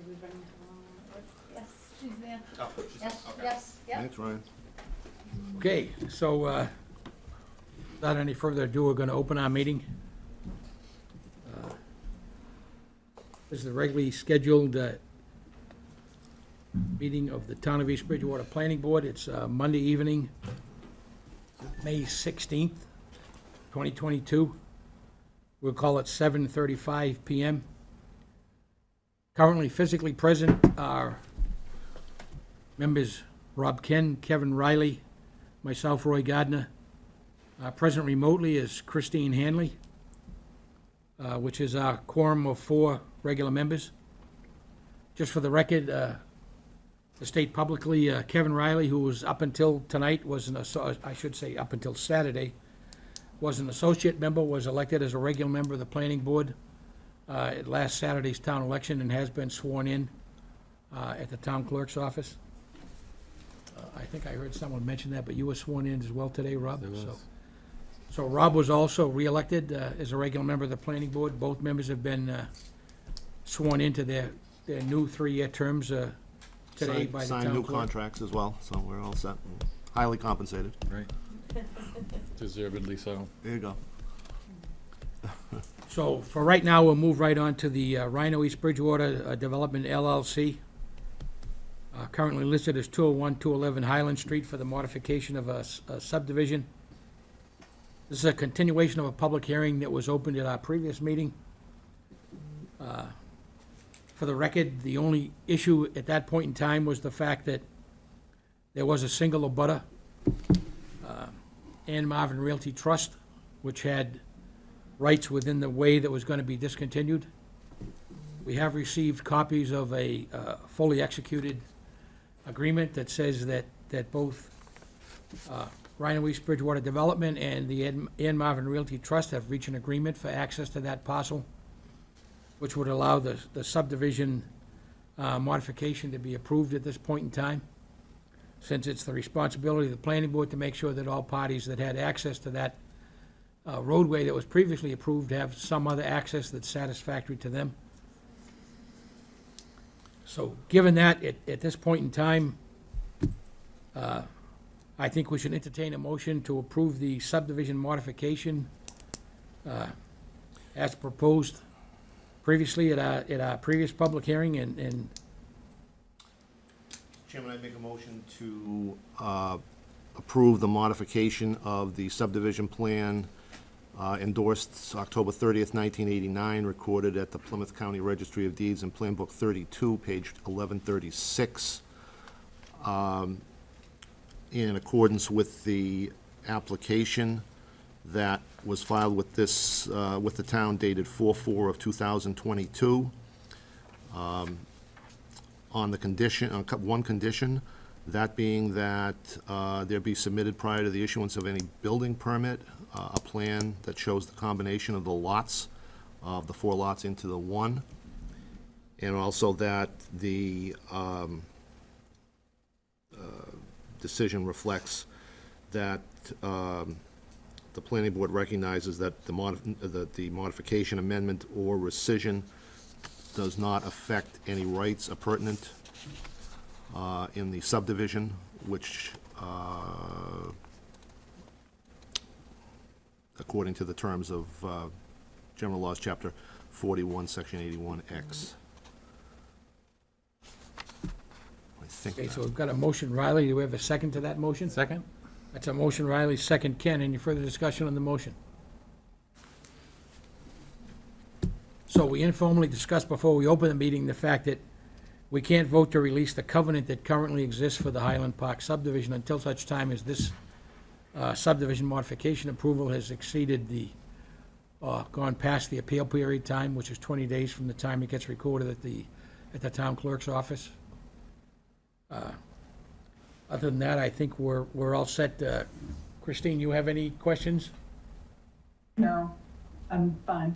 we bring, yes, she's there. Oh, she's- Yes, okay. yes, yep. Thanks, Ryan. Okay, so, without any further ado, we're gonna open our meeting. This is the regularly scheduled, meeting of the Town of East Bridgewater Planning Board. It's, Monday evening, May 16th, 2022. We'll call it 7:35 PM. Currently physically present are members Rob Ken, Kevin Riley, myself, Roy Gardner. Present remotely is Christine Hanley, which is our quorum of 4 regular members. Just for the record, to state publicly, Kevin Riley, who was up until tonight, I should say up until Saturday, was an associate member, was elected as a regular member of the planning board at last Saturday's town election, and has been sworn in at the town clerk's office. I think I heard someone mention that, but you were sworn in as well today, Rob? So Rob was also re-elected as a regular member of the planning board. Both members have been sworn into their new 3-year terms today by the town Signed new clerk. contracts as well, so we're all set. Highly compensated. Right. Deservedly so. There you go. So for right now, we'll move right on to the Rhino East Bridgewater Development LLC. Currently listed as 201, 211 Highland Street for the modification of a subdivision. This is a continuation of a public hearing that was opened at our previous meeting. For the record, the only issue at that point in time was the fact that there was a single abutter, Ann Marvin Realty Trust, which had rights within the way that was going to be discontinued. We have received copies of a fully executed agreement that says that both Rhino East Bridgewater Development and the Ann Marvin Realty Trust have reached an agreement for access to that parcel, which would allow the subdivision modification to be approved at this point in time, since it's the responsibility of the planning board to make sure that all parties that had access to that roadway that was previously approved have some other access that's satisfactory to them. So given that, at this point in time, I think we should entertain a motion to approve the subdivision modification as proposed previously at our previous public hearing, and Chairman, I make a motion to approve the modification of the subdivision plan endorsed October 30th, 1989, recorded at the Plymouth County Registry of Deeds in Plan Book 32, page 1136, in accordance with the application that was filed with this, with the town dated 4/4 of 2022, on the condition, on one condition, that being that there be submitted prior to the issuance of any building permit, a plan that shows the combination of the lots, of the 4 lots into the one, and also that the decision reflects that the planning board recognizes that the modification, amendment, or rescission does not affect any rights appurtenant in the subdivision, which, according to the terms of General Laws, Chapter 41, Section 81X. I think okay, so that, we've got a motion. Riley, do we have a second to that motion? Second? That's a motion, Riley, second Ken. Any further discussion on the motion? So we informally discussed before we opened the meeting the fact that we can't vote to release the covenant that currently exists for the Highland Park subdivision until such time as this subdivision modification approval has exceeded the, gone past the appeal period time, which is 20 days from the time it gets recorded at the town clerk's office. Other than that, I think we're all set. Christine, you have any questions? No, I'm fine.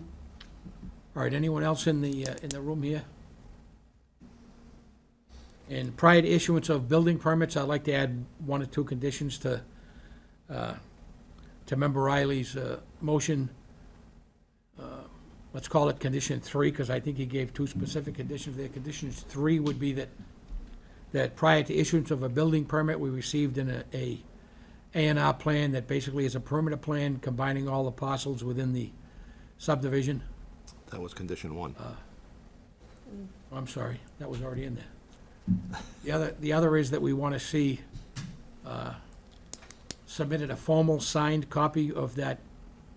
All right, anyone else in the room here? And prior to issuance of building permits, I'd like to add 1 or 2 conditions to Member Riley's motion. let's call it condition 3, because I think he gave 2 specific conditions there. Conditions 3 would be that prior to issuance of a building permit, we received a A&R plan that basically is a permanent plan combining all the parcels within the subdivision. That was condition 1. I'm sorry, that was already in there. The other is that we want to see submitted a formal signed copy of that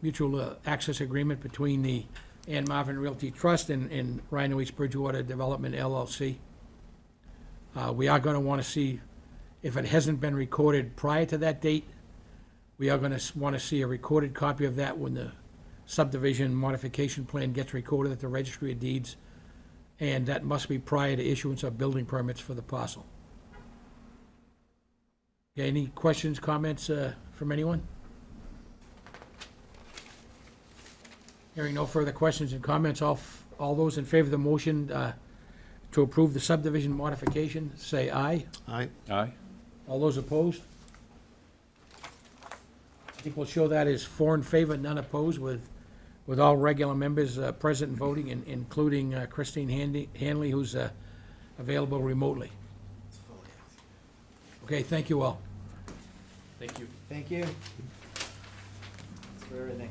mutual access agreement between the Ann Marvin Realty Trust and Rhino East Bridgewater Development LLC. We are going to want to see, if it hasn't been recorded prior to that date, we are going to want to see a recorded copy of that when the subdivision modification plan gets recorded at the Registry of Deeds, and that must be prior to issuance of building permits for the parcel. Okay, any questions, comments from anyone? Hearing no further questions and comments, all those in favor of the motion to approve the subdivision modification, say aye. Aye. Aye. All those opposed? I think we'll show that as 4 in favor, none opposed, with all regular members present and voting, including Christine Hanley, who's available remotely. Okay, thank you all. Thank you. Thank you. Thanks for everything.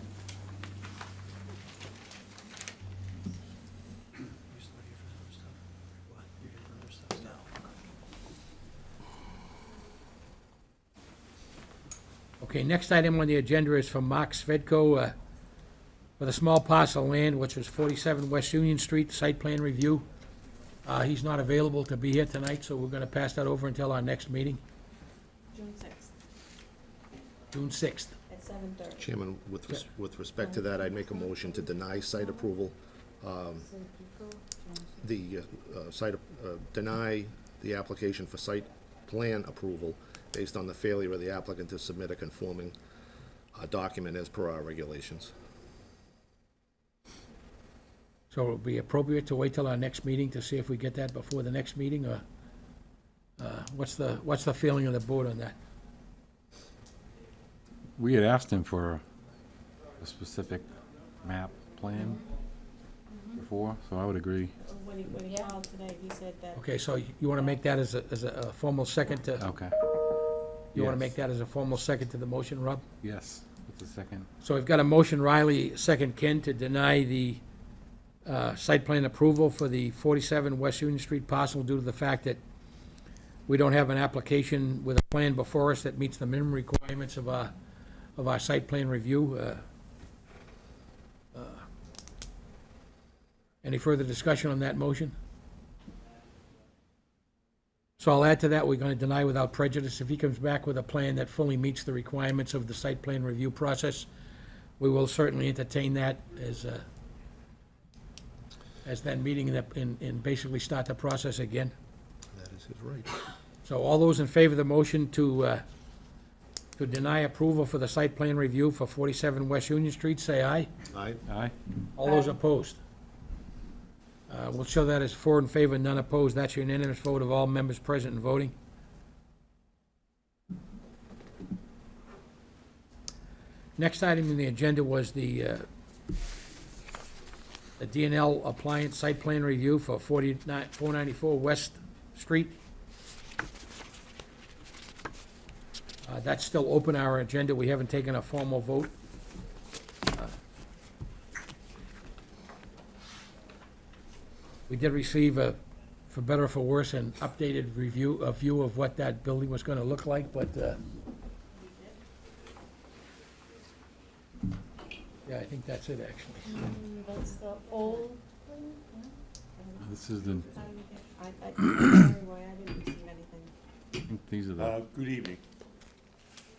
Okay, next item on the agenda is from Mark Svedko for the small parcel of land, which was 47 West Union Street, site plan review. He's not available to be here tonight, so we're going to pass that over until our next meeting, June 6th June 6th. at 7:30. Chairman, with respect to that, I'd make a motion to deny site approval. Deny the application for site plan approval based on the failure of the applicant to submit a conforming document as per our regulations. So it would be appropriate to wait till our next meeting to see if we get that before the next meeting, or what's the feeling of the board on that? We had asked him for a specific map plan before, so I would agree. When he called today, he said that. Okay, so you want to make that as a formal second to, Okay. you want to Yes. make that as a formal second to the motion, Rob? Yes, with the second. So we've got a motion, Riley, second Ken, to deny the site plan approval for the 47 West Union Street parcel due to the fact that we don't have an application with a plan before us that meets the minimum requirements of our site plan review. Any further discussion on that motion? So I'll add to that, we're going to deny without prejudice. If he comes back with a plan that fully meets the requirements of the site plan review process, we will certainly entertain that as then meeting and basically start the process again. That is his right. So all those in favor of the motion to deny approval for the site plan review for 47 West Union Street, say aye. Aye. Aye. All those opposed? We'll show that as 4 in favor, none opposed. That's your unanimous vote of all members present and voting. Next item in the agenda was the D&L Appliance Site Plan Review for 494 West Street. That's still open, our agenda. We haven't taken a formal vote. We did receive for better or for worse, an updated view of what that building was gonna look like, but, yeah, I think that's it, actually. That's the old one? This is the, I'm sorry, Roy, I didn't receive anything. I think these are the, Good evening.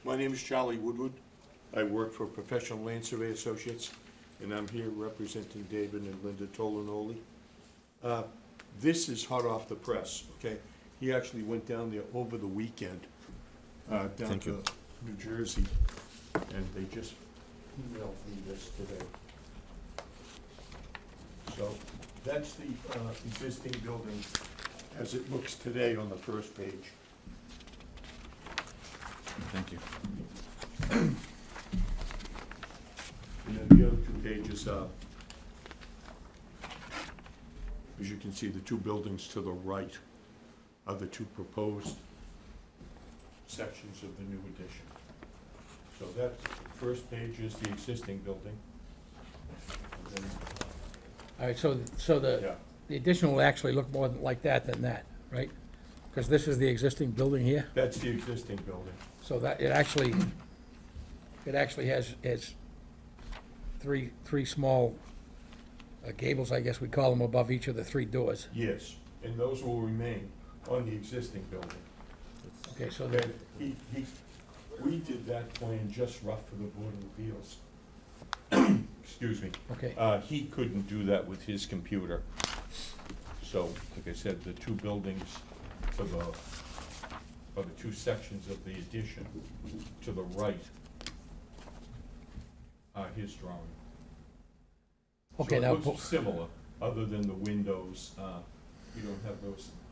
My name is Charlie Woodward. I work for Professional Land Survey Associates, and I'm here representing David and Linda Tolinoli. This is hot off the press, okay? He actually went down there over the weekend, down Thank to you. New Jersey, and they just emailed me this today. So, that's the existing building as it looks today on the first page. thank you. And then the other 2 pages As you can see, the two buildings to the right are the two proposed sections of the new addition. So that first page is the existing building. And then, All right, so yeah, the addition will actually look more like that than that, right? Because this is the existing building here, that's the existing building. so that, it actually has three small gables, I guess we call them, above each of the three doors. Yes, and those will remain on the existing building. Okay, so Okay, the, we did that plan just rough for the Board of Appeals. Excuse me. okay, He couldn't do that with his computer. So, like I said, the two buildings to the, or the two sections of the addition to the right are his drawing. okay, So now, it looks similar, other than the windows, you don't have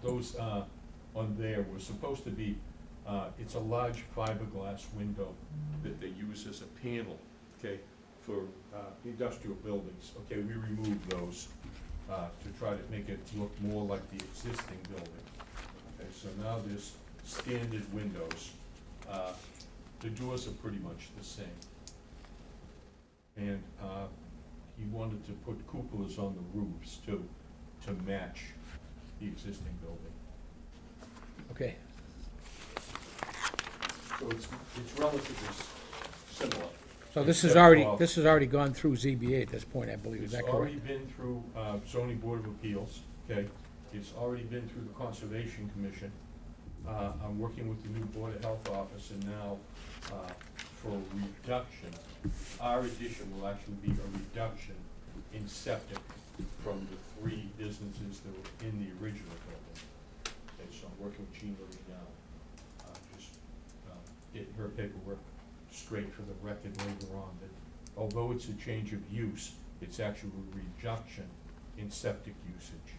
those, on there were supposed to be, it's a large fiberglass window that they use as a panel, okay, for, industrial buildings. Okay, we removed those, to try to make it look more like the existing building. Okay, so now there's standard windows. The doors are pretty much the same. And, he wanted to put cupolas on the roofs too, to match the existing building. okay, So it's relatively similar. so this is Except already, for- this has already gone through ZBA at this point, I believe, is that It's correct? already been through, zoning board of appeals, okay? It's already been through the conservation commission. I'm working with the new board of health officer now, for a reduction. Our addition will actually be a reduction in septic from the three businesses that were in the original building. Okay, so I'm working with Jean Marie now, just, getting her paperwork straight for the record later on, that although it's a change of use, it's actually a reduction in septic usage.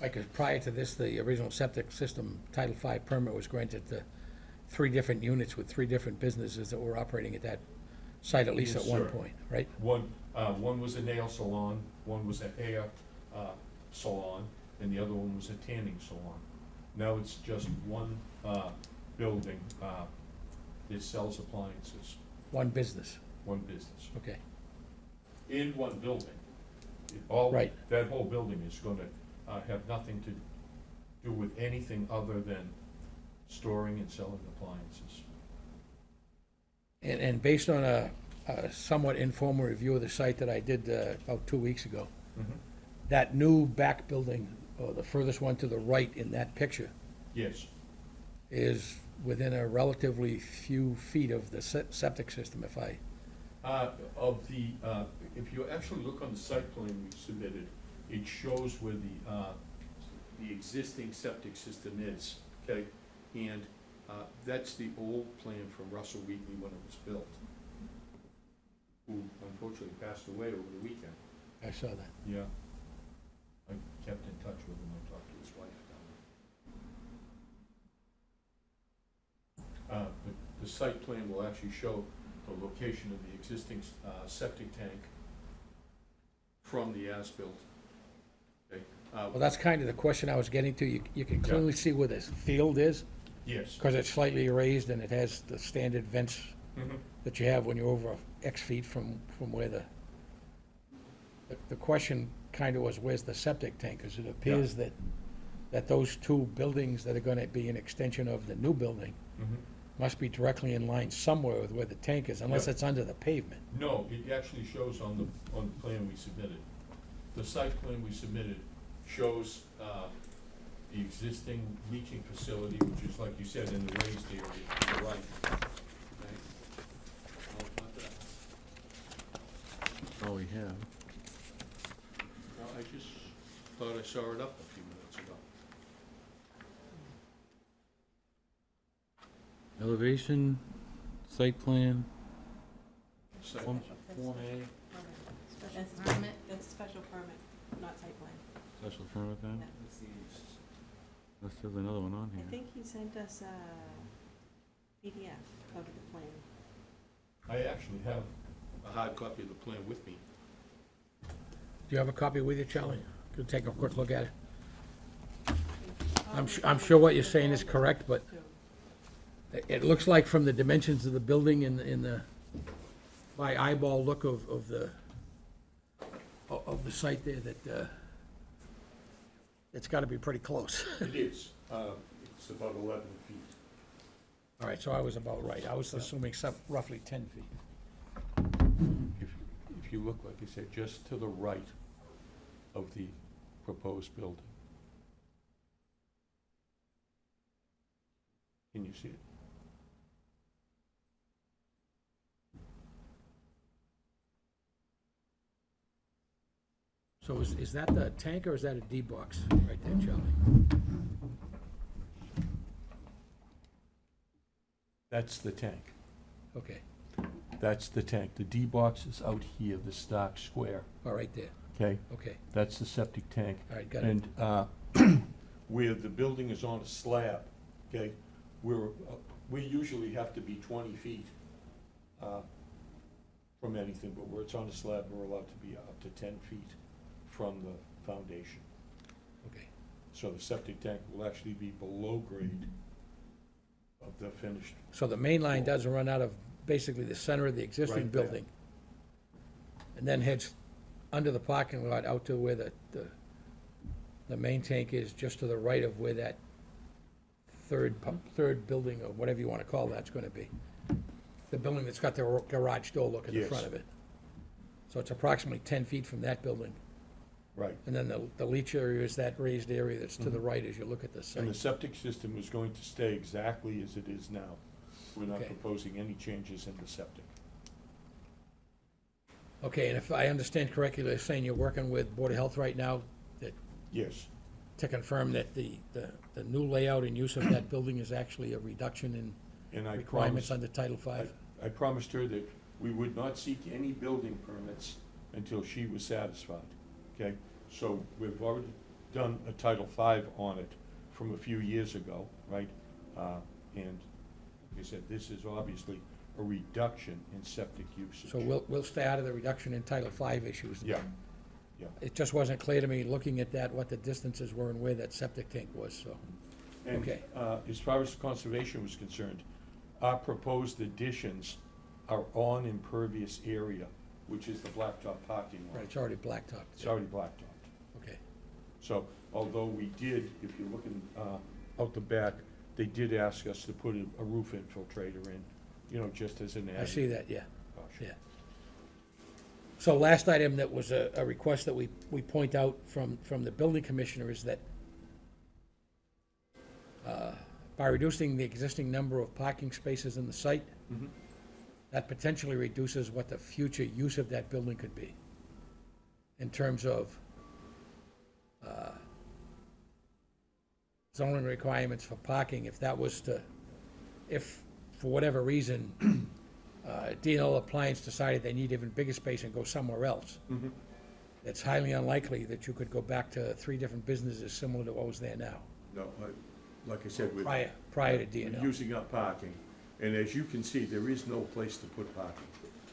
Like, 'cause prior to this, the original septic system Title V permit was granted to three different units with three different businesses that were operating at that site, at least Yes, at one sir. point, right? One was a nail salon, one was a hair, salon, and the other one was a tanning salon. Now it's just one, building, that sells appliances, One business, one business, okay. in one building. All, Right. that whole building is gonna, have nothing to do with anything other than storing and selling appliances. And based on a somewhat informal review of the site that I did about 2 weeks ago, that new back building, or the furthest one to the right in that picture, Yes, is within a relatively few feet of the septic system, if I, if you actually look on the site plan we submitted, it shows where the existing septic system is, okay? And, that's the old plan from Russell Wheatley when it was built, who unfortunately passed away over the weekend. I saw that. Yeah. I kept in touch with him, I talked to his wife down there. But the site plan will actually show the location of the existing, septic tank from the as-built. Okay, Well, that's kind of the question I was getting to. You can Yeah. clearly see where this field is, yes. because it's slightly raised and it has the standard vents Mhm. that you have when you're over X feet from where the question kind of was, where's the septic tank? Because it appears that those two buildings that are gonna be an extension of the new building Mhm. must be directly in line somewhere with where the tank is, unless Yeah. it's under the pavement. No, it actually shows on the plan we submitted. The site plan we submitted shows, the existing leaching facility, which is, like you said, in the raised area to the right. Okay. How about that? That's all we have. Well, I just thought I saw it up a few minutes ago. Elevation, site plan, Site- Form A, That's Permit. That's a special permit, not site plan. special permit then? Yeah. Unless there's another one on I here. think he sent us a PDF of the plan. I actually have a hard copy of the plan with me. Do you have a copy with you, Charlie? Could take a quick look at it. I'm sure what you're saying is correct, but it looks like from the dimensions of the building in the, by eyeball look of the site there, that it's gotta be pretty close. It is. It's about 11 feet. All right, so I was about right. I was assuming roughly 10 feet. If you look, like I said, just to the right of the proposed building. Can you see it? So is that the tank or is that a D box right there, Charlie? That's the tank. Okay, That's the tank. The D box is out here, the stark square, all right there, okay? okay, That's the septic tank. all right, got it. And where the building is on a slab, okay, we usually have to be 20 feet from anything, but where it's on a slab, we're allowed to be up to 10 feet from the foundation. Okay, So the septic tank will actually be below grade of the finished. so the main line does run out of basically the center of the existing Right there. building, and then heads under the parking lot out to where the main tank is, just to the right of where that third building, or whatever you wanna call that's gonna be. The building that's got the garage door look at the Yes. front of it. So it's approximately 10 feet from that building. Right. And then the leach area is that raised area that's to the right as you look at the And the site. septic system is going to stay exactly as it is now. We're not Okay. proposing any changes in the septic. Okay, and if I understand correctly, they're saying you're working with Board of Health right now Yes, to confirm that the new layout and use of that building is actually a reduction in and I requirements promised, under Title V? I promised her that we would not seek any building permits until she was satisfied, okay? So we've already done a Title V on it from a few years ago, right? And like I said, this is obviously a reduction in septic usage. So we'll stay out of the reduction in Title V issues. Yeah, yeah. It just wasn't clear to me, looking at that, what the distances were and where that septic tank was, so. And Okay. as far as conservation was concerned, our proposed additions are on impervious area, which is the blacktop parking lot. Right, it's already blacktopped. It's already blacktopped. Okay, So although we did, if you're looking out the back, they did ask us to put a roof infiltrator in, you know, just as an added I see that, yeah, caution. yeah. So last item that was a request that we point out from the building commissioner is that by reducing the existing number of parking spaces in the site, Mhm. that potentially reduces what the future use of that building could be in terms of zoning requirements for parking. If that was to, if for whatever reason, D&L Appliance decided they need even bigger space and go somewhere else, Mhm. it's highly unlikely that you could go back to 3 different businesses similar to what was there now, No, like I said, we're prior to D&L. using up parking, and as you can see, there is no place to put parking.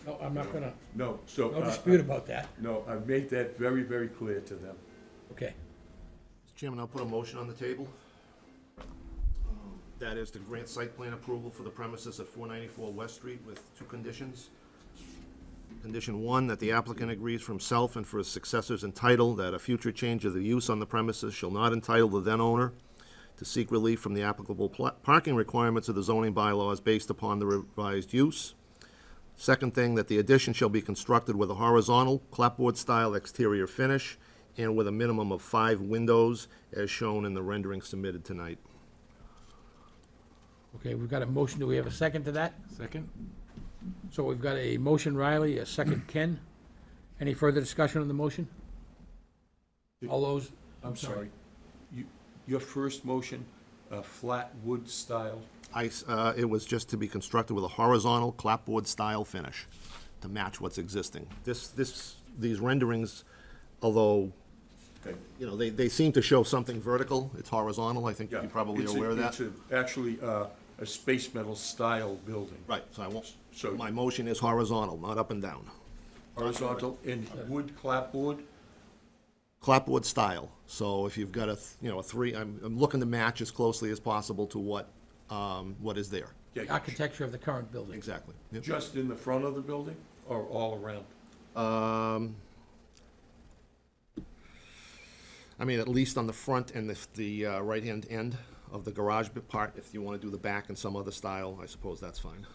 No, I'm not gonna, No, so. no dispute about that. No, I've made that very, very clear to them. Okay, Mr. Chairman, I'll put a motion on the table. That is to grant site plan approval for the premises at 494 West Street with 2 conditions. Condition 1, that the applicant agrees for himself and for his successors in title that a future change of the use on the premises shall not entitle the then owner to seek relief from the applicable parking requirements of the zoning bylaws based upon the revised use. Second thing, that the addition shall be constructed with a horizontal clapboard-style exterior finish and with a minimum of 5 windows as shown in the rendering submitted tonight. okay, we've got a motion. Do we have a second to that? Second? So we've got a motion, Riley, a second, Ken. Any further discussion on the motion? All those, I'm sorry. Your first motion, flat wood style, It was just to be constructed with a horizontal clapboard-style finish to match what's existing. These renderings, although, okay. you know, they seem to show something vertical, it's horizontal, I think Yeah, you're probably it's aware of that. It's actually a space metal style building. Right, so I won't, So- my motion is horizontal, not up and down. Horizontal and wood clapboard, clapboard style. So if you've got a, you know, a three, I'm looking to match as closely as possible to what is there. Yeah, Architecture of the current building. Exactly. Yep. just in the front of the building or all around? I mean, at least on the front and the right-hand end of the garage bit part. If you want to do the back in some other style, I suppose that's fine.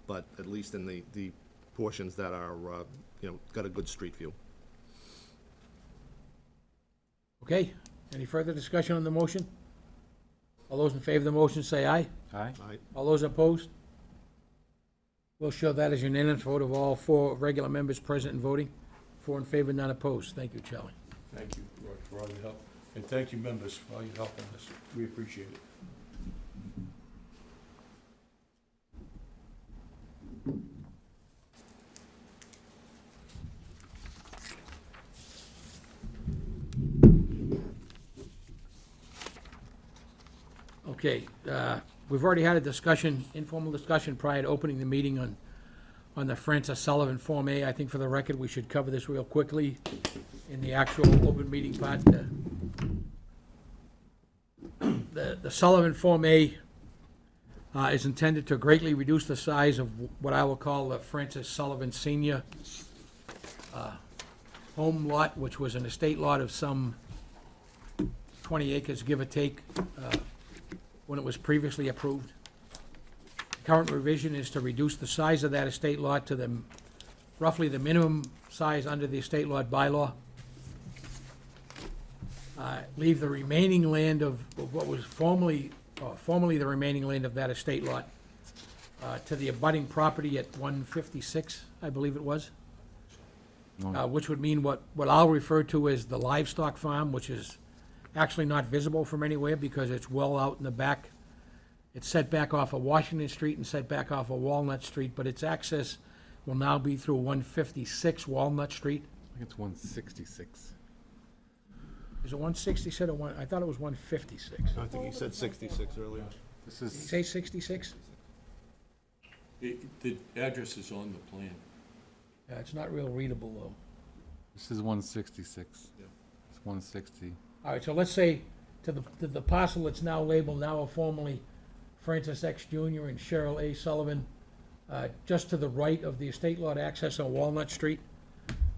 But at least in the portions that are, you know, got a good street view. Okay, any further discussion on the motion? All those in favor of the motion say aye. Aye? All right. All those opposed? We'll show that as unanimous vote of all 4 regular members present and voting. 4 in favor, none opposed. Thank you, Charlie. Thank you, Roy, for all your help. And thank you, members, for all your help on this. We appreciate it. Okay, we've already had a discussion, informal discussion prior to opening the meeting on the Francis Sullivan Form A. I think for the record, we should cover this real quickly in the actual open meeting part. The Sullivan Form A is intended to greatly reduce the size of what I will call the Francis Sullivan Senior home lot, which was an estate lot of some 20 acres, give or take, when it was previously approved. Current revision is to reduce the size of that estate lot to roughly the minimum size under the estate lot bylaw. Leave the remaining land of what was formerly the remaining land of that estate lot to the abutting property at 156, I believe it was. Which would mean what I'll refer to as the livestock farm, which is actually not visible from anywhere because it's well out in the back. It's set back off of Washington Street and set back off of Walnut Street, but its access will now be through 156 Walnut Street. I think it's 166. Is it 166 or one? I thought it was 156. I think he said 66 earlier. This Did you is, say 66? The address is on the plan. Yeah, it's not real readable, though. this is 166. Yeah. It's 160. All right, so let's say to the parcel that's now labeled now formerly Francis X. Jr. and Cheryl A. Sullivan, just to the right of the estate lot access on Walnut Street.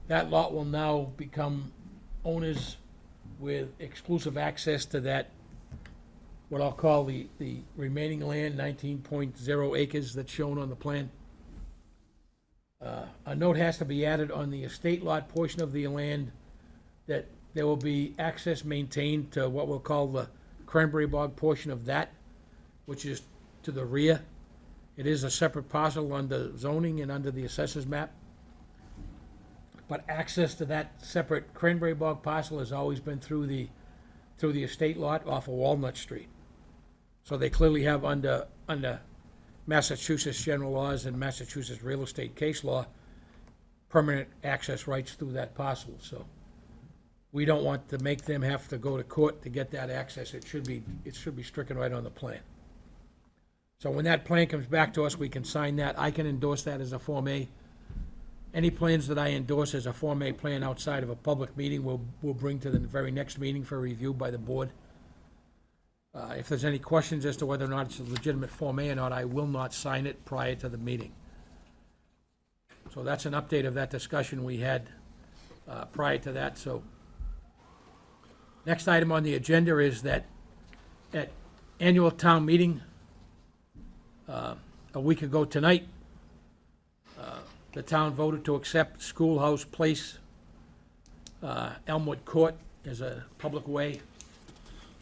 That lot will now become owners with exclusive access to that, what I'll call the remaining land, 19.0 acres that's shown on the plan. A note has to be added on the estate lot portion of the land that there will be access maintained to what we'll call the Cranberry Bog portion of that, which is to the rear. It is a separate parcel under zoning and under the assessor's map. But access to that separate Cranberry Bog parcel has always been through the estate lot off of Walnut Street. So they clearly have under Massachusetts general laws and Massachusetts real estate case law, permanent access rights through that parcel, so. We don't want to make them have to go to court to get that access. It should be stricken right on the plan. So when that plan comes back to us, we can sign that. I can endorse that as a Form A. Any plans that I endorse as a Form A plan outside of a public meeting, we'll bring to the very next meeting for review by the board. If there's any questions as to whether or not it's a legitimate Form A or not, I will not sign it prior to the meeting. So that's an update of that discussion we had prior to that, so. Next item on the agenda is that at annual town meeting, a week ago tonight, the town voted to accept Schoolhouse Place, Elmwood Court as a public way.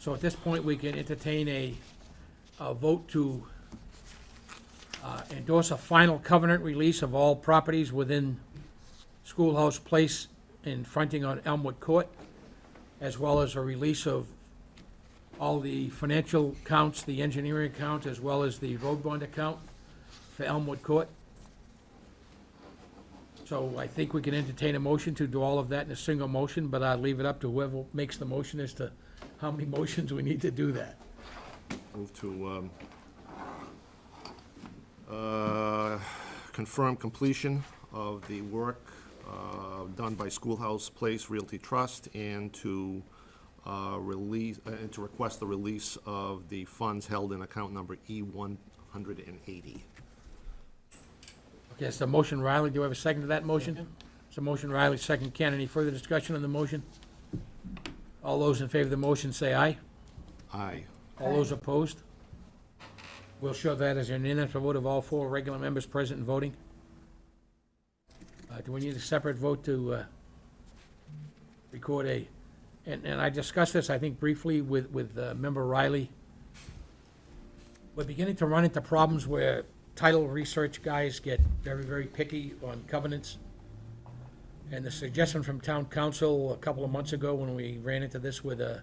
So at this point, we can entertain a vote to endorse a final covenant release of all properties within Schoolhouse Place and fronting on Elmwood Court, as well as a release of all the financial accounts, the engineering account, as well as the road bond account for Elmwood Court. So I think we can entertain a motion to do all of that in a single motion, but I'll leave it up to whoever makes the motion as to how many motions we need to do that. Move to confirm completion of the work done by Schoolhouse Place Realty Trust, and to release, and to request the release of the funds held in account number E180. Okay, it's the motion, Riley. Do you have a second to that motion? It's a motion, Riley, second, Ken. Any further discussion on the motion? All those in favor of the motion say aye. Aye. All those opposed? We'll show that as an unanimous vote of all four regular members present and voting. Do we need a separate vote to record a, and I discussed this, I think, briefly with Member Riley. We're beginning to run into problems where title research guys get very, very picky on covenants. And the suggestion from town council a couple of months ago, when we ran into this with a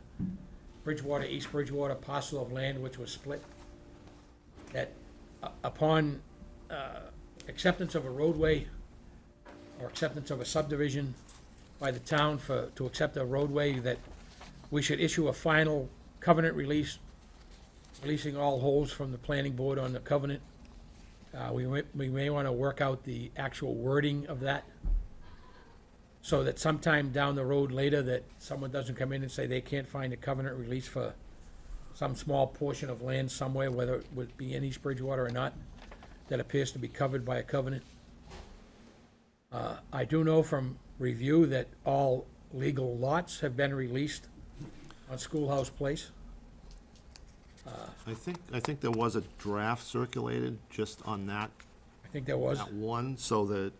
Bridgewater, East Bridgewater parcel of land which was split, that upon acceptance of a roadway or acceptance of a subdivision by the town to accept a roadway, that we should issue a final covenant release, releasing all holds from the planning board on the covenant. We may want to work out the actual wording of that, so that sometime down the road later, that someone doesn't come in and say they can't find a covenant release for some small portion of land somewhere, whether it would be in East Bridgewater or not, that appears to be covered by a covenant. I do know from review that all legal lots have been released on Schoolhouse Place. I think there was a draft circulated just on that, I think there was. that one, so that,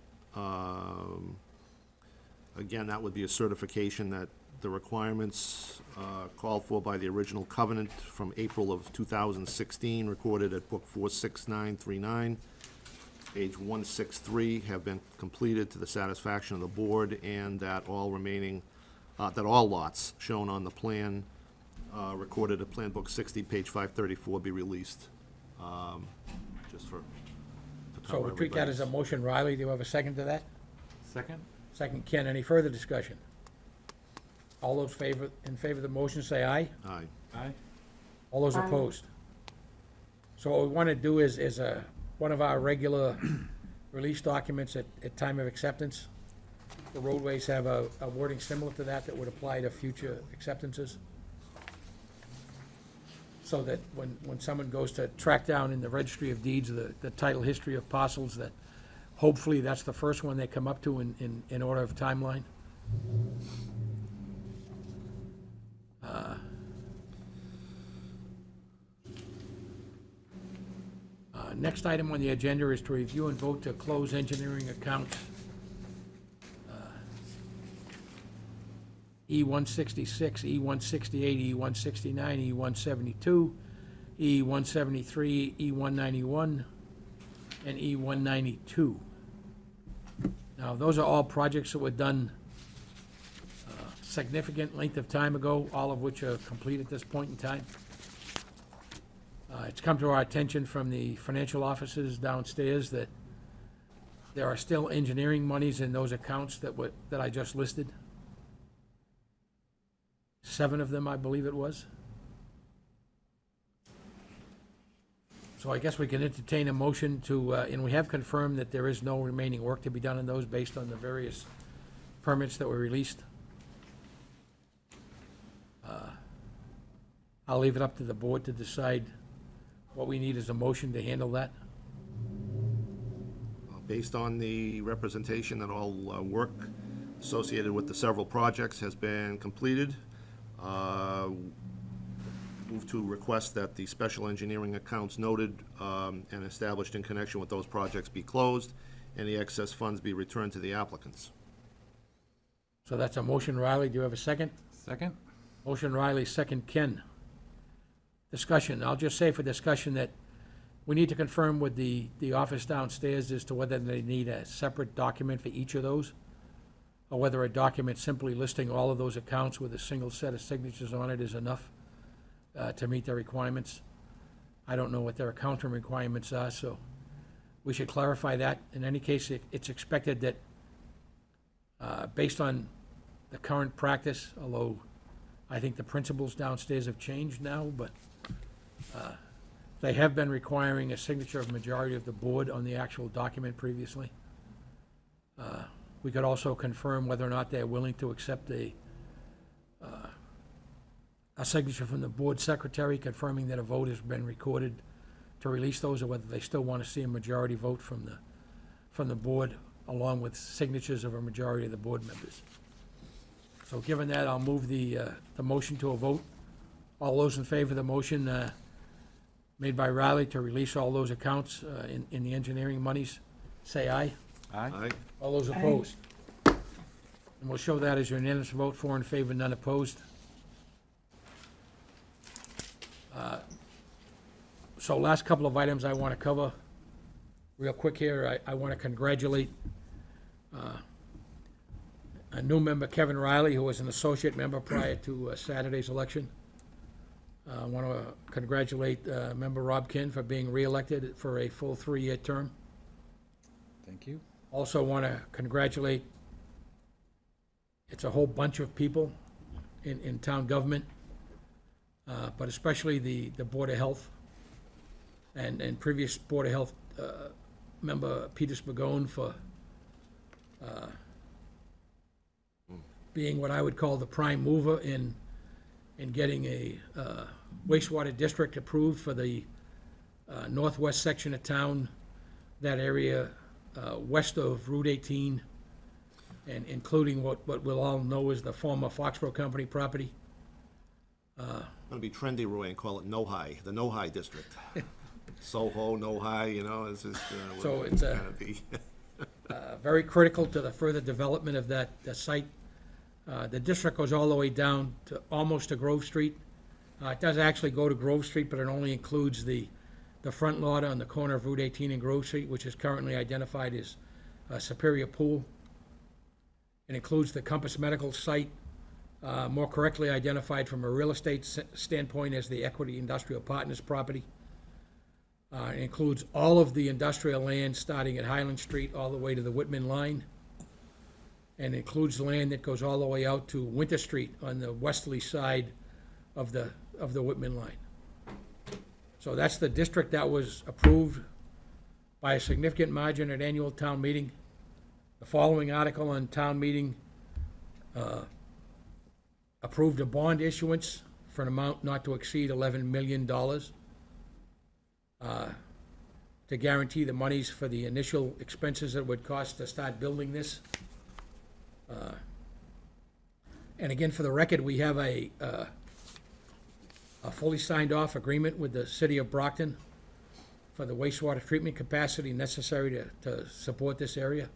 again, that would be a certification that the requirements called for by the original covenant from April of 2016, recorded at book 46939, page 163, have been completed to the satisfaction of the board, and that all remaining, that all lots shown on the plan, recorded at Plan Book 60, page 534, be released, just for, to So cover we'll treat that as a everybody's- motion. Riley, do you have a second to that? Second? Second, Ken. Any further discussion? All those in favor of the motion say aye. Aye. Aye. All those Aye. opposed? So what we want to do is one of our regular release documents at time of acceptance. The roadways have a wording similar to that would apply to future acceptances. So that when someone goes to track down in the registry of deeds the title history of parcels, that hopefully that's the first one they come up to in order of timeline. Next item on the agenda is to review and vote to close engineering accounts E166, E168, E169, E172, E173, E191, and E192. Now, those are all projects that were done significant length of time ago, all of which are complete at this point in time. It's come to our attention from the financial offices downstairs that there are still engineering monies in those accounts that I just listed. 7 of them, I believe it was. So I guess we can entertain a motion to, and we have confirmed that there is no remaining work to be done in those based on the various permits that were released. I'll leave it up to the board to decide what we need as a motion to handle that. Based on the representation that all work associated with the several projects has been completed, move to request that the special engineering accounts noted and established in connection with those projects be closed, and the excess funds be returned to the applicants. So that's a motion, Riley. Do you have a second? Second? Motion, Riley, second, Ken. Discussion. I'll just say for discussion that we need to confirm with the office downstairs as to whether they need a separate document for each of those, or whether a document simply listing all of those accounts with a single set of signatures on it is enough to meet their requirements. I don't know what their accounting requirements are, so we should clarify that. In any case, it's expected that, based on the current practice, although I think the principles downstairs have changed now, but they have been requiring a signature of majority of the board on the actual document previously. we could also confirm whether or not they're willing to accept a signature from the board secretary confirming that a vote has been recorded to release those, or whether they still want to see a majority vote from the board, along with signatures of a majority of the board members. So given that, I'll move the motion to a vote. All those in favor of the motion made by Riley to release all those accounts in the engineering monies, say aye. Aye? All those opposed? And we'll show that as your unanimous vote, 4 in favor, none opposed. So last couple of items I want to cover real quick here. I want to congratulate a new member, Kevin Riley, who was an associate member prior to Saturday's election. I want to congratulate member Rob Kinn for being reelected for a full 3-year term. Thank you. Also want to congratulate, it's a whole bunch of people in town government, but especially the Board of Health and previous Board of Health member Peter Spagone for being what I would call the prime mover in getting a wastewater district approved for the northwest section of town, that area west of Route 18, and including what we'll all know as the former Foxborough Company property. Gonna be trendy, Roy, and call it Nohi, the Nohi district. Soho, Nohi, you know, it's just, So what it's gonna be. very critical to the further development of the site. The district goes all the way down to almost to Grove Street. It does actually go to Grove Street, but it only includes the front lot on the corner of Route 18 and Grove Street, which is currently identified as Superior Pool. It includes the Compass Medical site, more correctly identified from a real estate standpoint as the Equity Industrial Partners property. It includes all of the industrial land starting at Highland Street all the way to the Whitman line, and includes land that goes all the way out to Winter Street on the westerly side of the Whitman line. So that's the district that was approved by a significant margin at annual town meeting. The following article on town meeting approved a bond issuance for an amount not to exceed $11 million to guarantee the monies for the initial expenses that it would cost to start building this. And again, for the record, we have a fully signed off agreement with the city of Brockton for the wastewater treatment capacity necessary to support this area.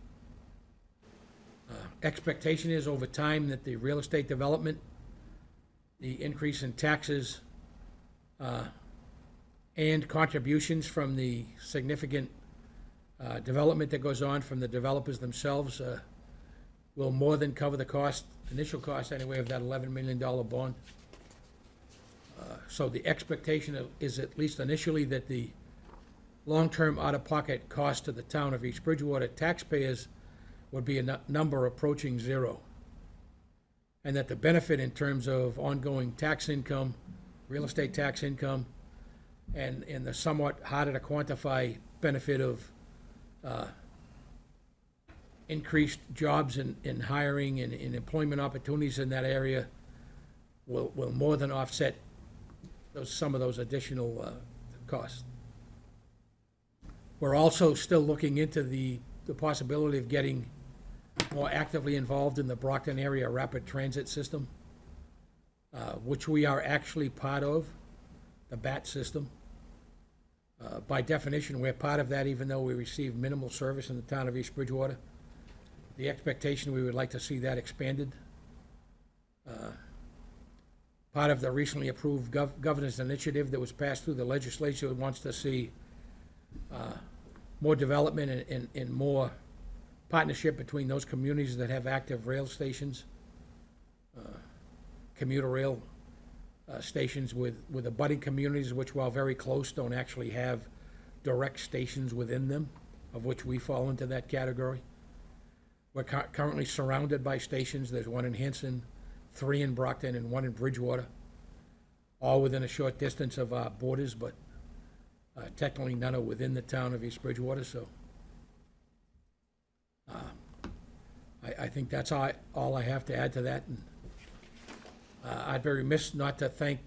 Expectation is over time that the real estate development, the increase in taxes, and contributions from the significant development that goes on from the developers themselves will more than cover the cost, initial cost anyway, of that $11 million bond. So the expectation is, at least initially, that the long-term out-of-pocket cost to the town of East Bridgewater taxpayers would be a number approaching zero. And that the benefit in terms of ongoing tax income, real estate tax income, and the somewhat harder to quantify benefit of increased jobs in hiring and in employment opportunities in that area will more than offset some of those additional costs. We're also still looking into the possibility of getting more actively involved in the Brockton area rapid transit system, which we are actually part of, the BAT system. By definition, we're part of that, even though we receive minimal service in the town of East Bridgewater. The expectation, we would like to see that expanded. Part of the recently approved governor's initiative that was passed through the legislature wants to see more development and more partnership between those communities that have active rail stations, commuter rail stations with abutting communities, which, while very close, don't actually have direct stations within them, of which we fall into that category. We're currently surrounded by stations. There's one in Hanson, 3 in Brockton, and 1 in Bridgewater, all within a short distance of our borders, but technically none are within the town of East Bridgewater, so I think that's all I have to add to that. And I'd be remiss not to thank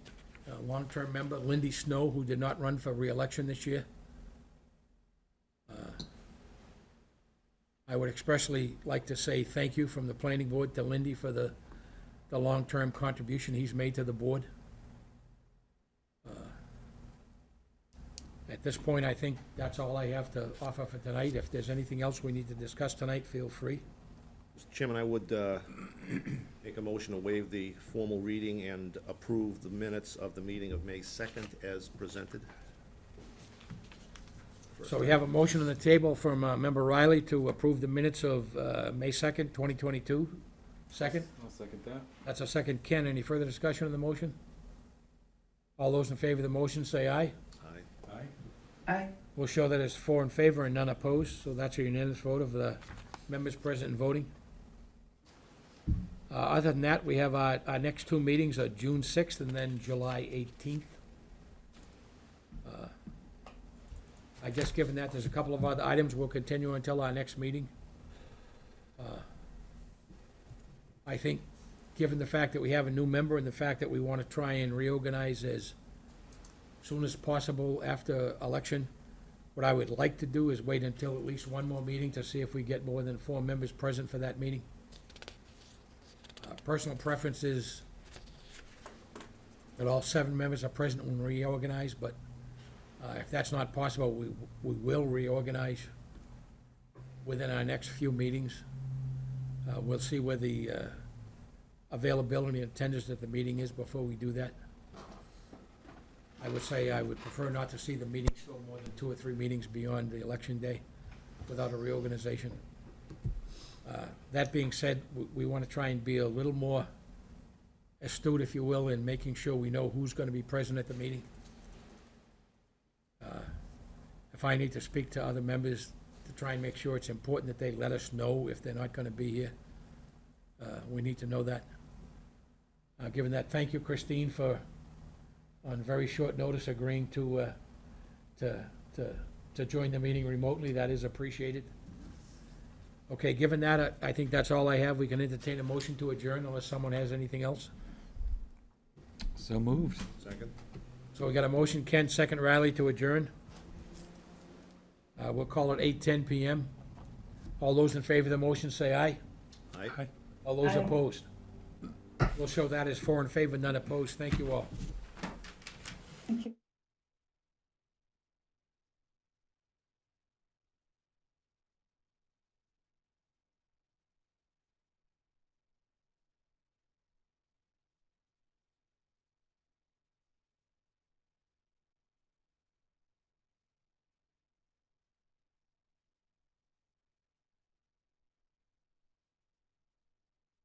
a long-term member, Lindy Snow, who did not run for re-election this year. I would expressly like to say thank you from the planning board to Lindy for the long-term contribution he's made to the board. At this point, I think that's all I have to offer for tonight. If there's anything else we need to discuss tonight, feel free. Mr. Chairman, I would make a motion to waive the formal reading and approve the minutes of the meeting of May 2nd as presented. So we have a motion on the table from Member Riley to approve the minutes of May 2nd, 2022. Second? I'll second that. That's a second. Ken, any further discussion on the motion? All those in favor of the motion say aye. Aye. Aye. Aye. We'll show that it's 4 in favor and none opposed, so that's a unanimous vote of the members present and voting. Other than that, we have our next two meetings are June 6th and then July 18th. I guess given that, there's a couple of other items we'll continue until our next meeting. I think, given the fact that we have a new member and the fact that we want to try and reorganize as soon as possible after election, what I would like to do is wait until at least one more meeting to see if we get more than 4 members present for that meeting. Personal preference is that all 7 members are present when reorganized, but if that's not possible, we will reorganize within our next few meetings. We'll see where the availability and attendance at the meeting is before we do that. I would say I would prefer not to see the meetings go more than 2 or 3 meetings beyond the election day without a reorganization. That being said, we want to try and be a little more astute, if you will, in making sure we know who's going to be present at the meeting. If I need to speak to other members to try and make sure it's important that they let us know if they're not going to be here, we need to know that. Given that, thank you, Christine, for, on very short notice, agreeing to join the meeting remotely. That is appreciated. Okay, given that, I think that's all I have. We can entertain a motion to adjourn unless someone has anything else. So moved. Second? So we got a motion, Ken, second, Riley, to adjourn. We'll call it 8:10 PM. All those in favor of the motion say aye. Aye. All those Aye. opposed? We'll show that as 4 in favor, none opposed. Thank you all. Thank you.